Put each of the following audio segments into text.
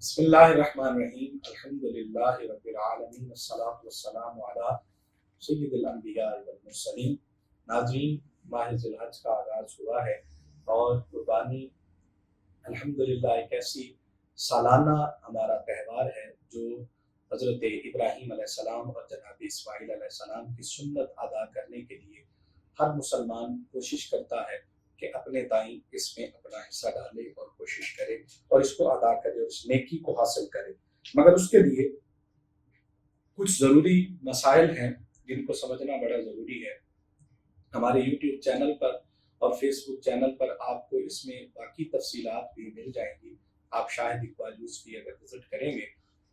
بسم اللہ الرحمن الرحیم الحمدللہ رب العالمین والصلاة والسلام علی سید الانبیاء والمرسلین۔ ناظرین، ماہ ذی الحج کا آغاز ہوا ہے اور قربانی الحمدللہ ایک ایسی سالانہ ہمارا تہوار ہے جو حضرت ابراہیم علیہ السلام اور جناب اسماعیل علیہ السلام کی سنت ادا کرنے کے لیے ہر مسلمان کوشش کرتا ہے کہ اپنے تئیں اس میں اپنا حصہ ڈالے اور کوشش کرے اور اس کو ادا کرے اور اس نیکی کو حاصل کرے، مگر اس کے لیے کچھ ضروری مسائل ہیں جن کو سمجھنا بڑا ضروری ہے۔ ہمارے یوٹیوب چینل پر اور فیس بک چینل پر آپ کو اس میں باقی تفصیلات بھی مل جائیں گی۔ آپ شاہد اقبال یوسفی اگر وزٹ کریں گے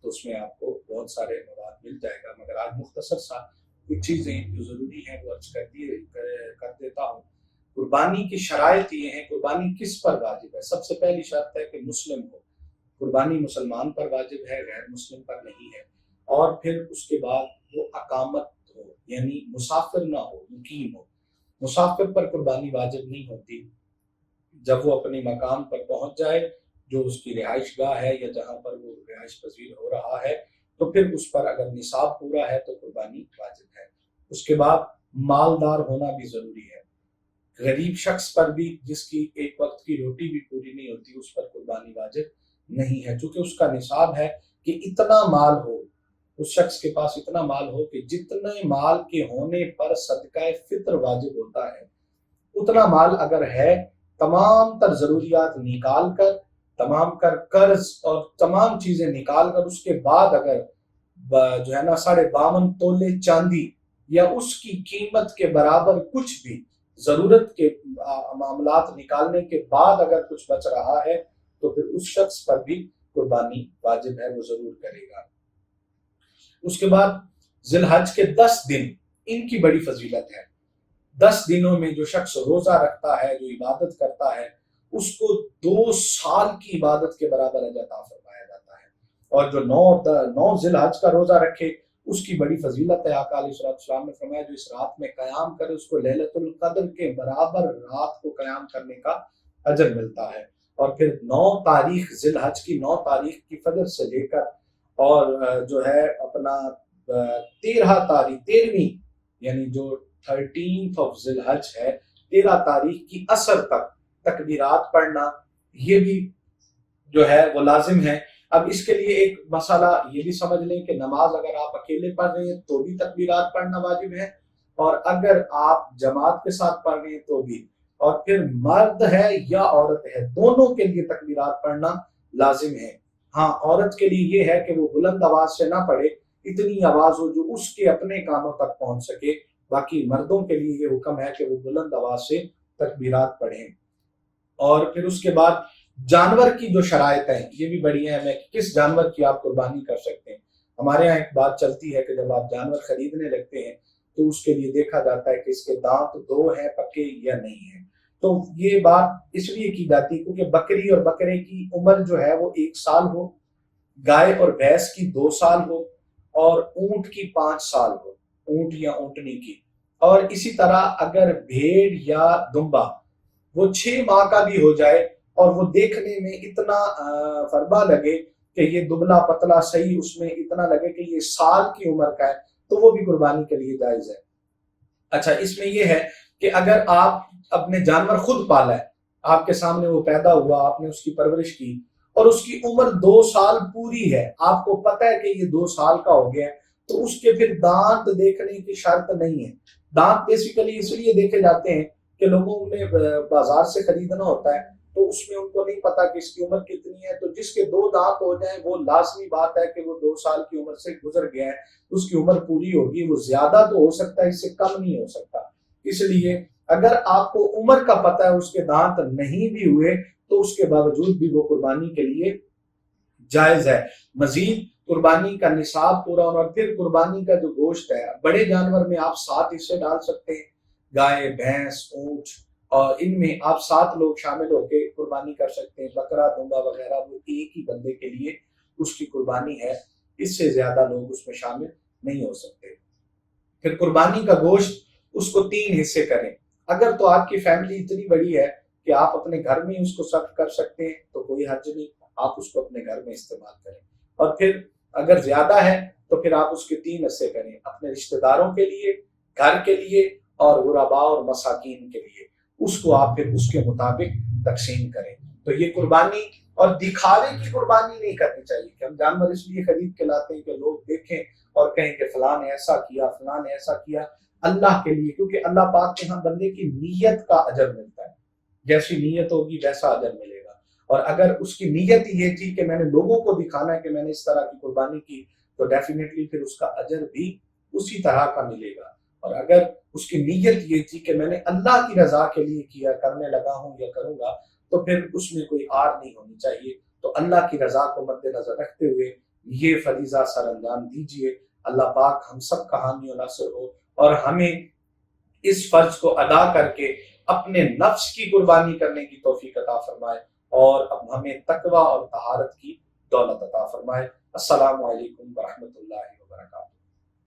تو اس میں آپ کو بہت سارے مواد مل جائے گا، مگر آج مختصر سا کچھ چیزیں جو ضروری ہیں وہ عرض کر دیتا ہوں۔ قربانی کی شرائط یہ ہیں، قربانی کس پر واجب ہے؟ سب سے پہلی شرط ہے کہ مسلم ہو۔ قربانی مسلمان پر واجب ہے، غیر مسلم پر نہیں ہے۔ اور پھر اس کے بعد وہ اقامت ہو، یعنی مسافر نہ ہو، مقیم ہو۔ مسافر پر قربانی واجب نہیں ہوتی، جب وہ اپنے مقام پر پہنچ جائے جو اس کی رہائش گاہ ہے یا جہاں پر وہ رہائش پذیر ہو رہا ہے، تو پھر اس پر اگر نصاب پورا ہے تو قربانی واجب ہے۔ اس کے بعد مالدار ہونا بھی ضروری ہے۔ غریب شخص پر بھی، جس کی ایک وقت کی روٹی بھی پوری نہیں ہوتی، اس پر قربانی واجب نہیں ہے، چونکہ اس کا نصاب ہے کہ اتنا مال ہو، اس شخص کے پاس اتنا مال ہو کہ جتنے مال کے ہونے پر صدقہ فطر واجب ہوتا ہے اتنا مال اگر ہے، تمام تر ضروریات نکال کر، تمام کر قرض اور تمام چیزیں نکال کر، اس کے بعد اگر جو ہے نا 52 تولے چاندی یا اس کی قیمت کے برابر کچھ بھی ضرورت کے معاملات نکالنے کے بعد اگر کچھ بچ رہا ہے تو پھر اس شخص پر بھی قربانی واجب ہے، وہ ضرور کرے گا۔ اس کے بعد ذی الحج کے 10 دن، ان کی بڑی فضیلت ہے۔ 10 دنوں میں جو شخص روزہ رکھتا ہے، جو عبادت کرتا ہے، اس کو 2 سال کی عبادت کے برابر اجر عطا فرمایا جاتا ہے۔ اور جو 9 ذی الحج کا روزہ رکھے اس کی بڑی فضیلت ہے۔ آقا علیہ السلام نے فرمایا جو اس رات میں قیام کرے اس کو لیلۃ القدر کے برابر رات کو قیام کرنے کا اجر ملتا ہے۔ اور پھر 9 تاریخ ذی الحج کی 9 تاریخ کی فجر سے لے کر اور جو ہے اپنا 13ویں یعنی جو 13th آف ذی الحج ہے، 13 تاریخ کی عصر تک تکبیرات پڑھنا یہ بھی جو ہے وہ لازم ہے۔ اب اس کے لیے ایک مسئلہ یہ بھی سمجھ لیں کہ نماز اگر آپ اکیلے پڑھ رہے ہیں تو بھی تکبیرات پڑھنا واجب ہے، اور اگر آپ جماعت کے ساتھ پڑھ رہے ہیں تو بھی، اور پھر مرد ہے یا عورت ہے دونوں کے لیے تکبیرات پڑھنا لازم ہے۔ ہاں، عورت کے لیے یہ ہے کہ وہ بلند آواز سے نہ پڑھے، اتنی آواز ہو جو اس کے اپنے کانوں تک پہنچ سکے۔ باقی مردوں کے لیے یہ حکم ہے کہ وہ بلند آواز سے تکبیرات پڑھیں۔ اور پھر اس کے بعد جانور کی جو شرائط ہیں یہ بھی بڑی اہم ہے کہ کس جانور کی آپ قربانی کر سکتے ہیں۔ ہمارے ہاں ایک بات چلتی ہے کہ جب آپ جانور خریدنے لگتے ہیں تو اس کے لیے دیکھا جاتا ہے کہ اس کے دانت 2 ہیں پکے یا نہیں ہیں۔ تو یہ بات اس لیے کی جاتی ہے کیونکہ بکری اور بکرے کی عمر جو ہے وہ 1 سال ہو، گائے اور بھینس کی 2 سال ہو، اور اونٹ کی 5 سال ہو، اونٹ یا اونٹنی کی۔ اور اسی طرح اگر بھیڑ یا دمبا وہ 6 ماہ کا بھی ہو جائے اور وہ دیکھنے میں اتنا فربا لگے کہ یہ دبلا پتلا صحیح، اس میں اتنا لگے کہ یہ سال کی عمر کا ہے، تو وہ بھی قربانی کے لیے جائز ہے۔ اچھا، اس میں یہ ہے کہ اگر آپ اپنے جانور خود پالا ہے، آپ کے سامنے وہ پیدا ہوا، آپ نے اس کی پرورش کی اور اس کی عمر 2 سال پوری ہے، آپ کو پتہ ہے کہ یہ 2 سال کا ہو گیا ہے، تو اس کے پھر دانت دیکھنے کی شرط نہیں ہے۔ دانت بیسیکلی اس لیے دیکھے جاتے ہیں کہ لوگوں نے بازار سے خریدنا ہوتا ہے تو اس میں ان کو نہیں پتا کہ اس کی عمر کتنی ہے، تو جس کے 2 دانت ہو جائیں وہ لازمی بات ہے کہ وہ 2 سال کی عمر سے گزر گیا ہے، اس کی عمر پوری ہوگی۔ وہ زیادہ تو ہو سکتا ہے، اس سے کم نہیں ہو سکتا۔ اس لیے اگر آپ کو عمر کا پتہ ہے اس کے دانت نہیں بھی ہوئے تو اس کے باوجود بھی وہ قربانی کے لیے جائز ہے۔ مزید قربانی کا نصاب پورا ہونا، اور پھر قربانی کا جو گوشت ہے، بڑے جانور میں آپ 7 حصے ڈال سکتے ہیں، گائے، بھینس، اونٹ، اور ان میں آپ 7 لوگ شامل ہو کے قربانی کر سکتے ہیں۔ بکرا، دمبا وغیرہ وہ ایک ہی بندے کے لیے اس کی قربانی ہے، اس سے زیادہ لوگ اس میں شامل نہیں ہو سکتے۔ پھر قربانی کا گوشت اس کو 3 حصے کریں۔ اگر تو آپ کی فیملی اتنی بڑی ہے کہ آپ اپنے گھر میں اس کو سب کر سکتے ہیں تو کوئی حرج نہیں، آپ اس کو اپنے گھر میں استعمال کریں، اور پھر اگر زیادہ ہے تو پھر آپ اس کے 3 حصے کریں، اپنے رشتہ داروں کے لیے، گھر کے لیے، اور غرباء اور مساکین کے لیے، اس کو آپ پھر اس کے مطابق تقسیم کریں۔ تو یہ قربانی اور دکھاوے کی قربانی نہیں کرنی چاہیے کہ ہم جانور اس لیے خرید کے لاتے ہیں کہ لوگ دیکھیں اور کہیں کہ فلاں نے ایسا کیا، فلاں نے ایسا کیا، اللہ کے لیے، کیونکہ اللہ پاک کے ہاں بندے کی نیت کا اجر ملتا ہے، جیسی نیت ہوگی ویسا اجر ملے گا۔ اور اگر اس کی نیت یہ تھی کہ میں نے لوگوں کو دکھانا ہے کہ میں نے اس طرح کی قربانی کی، تو ڈیفینیٹلی پھر اس کا اجر بھی اسی طرح کا ملے گا۔ اور اگر اس کی نیت یہ تھی کہ میں نے اللہ کی رضا کے لیے کیا، کرنے لگا ہوں یا کروں گا، تو پھر اس میں کوئی آر نہیں ہونی چاہیے۔ تو اللہ کی رضا کو مد نظر رکھتے ہوئے یہ فریضہ سر انجام دیجیے۔ اللہ پاک ہم سب کا حامی و ناصر ہو، اور ہمیں اس فرض کو ادا کر کے اپنے نفس کی قربانی کرنے کی توفیق عطا فرمائے، اور اب ہمیں تقوی اور طہارت کی دولت عطا فرمائے۔ السلام علیکم ورحمۃ اللہ وبرکاتہ۔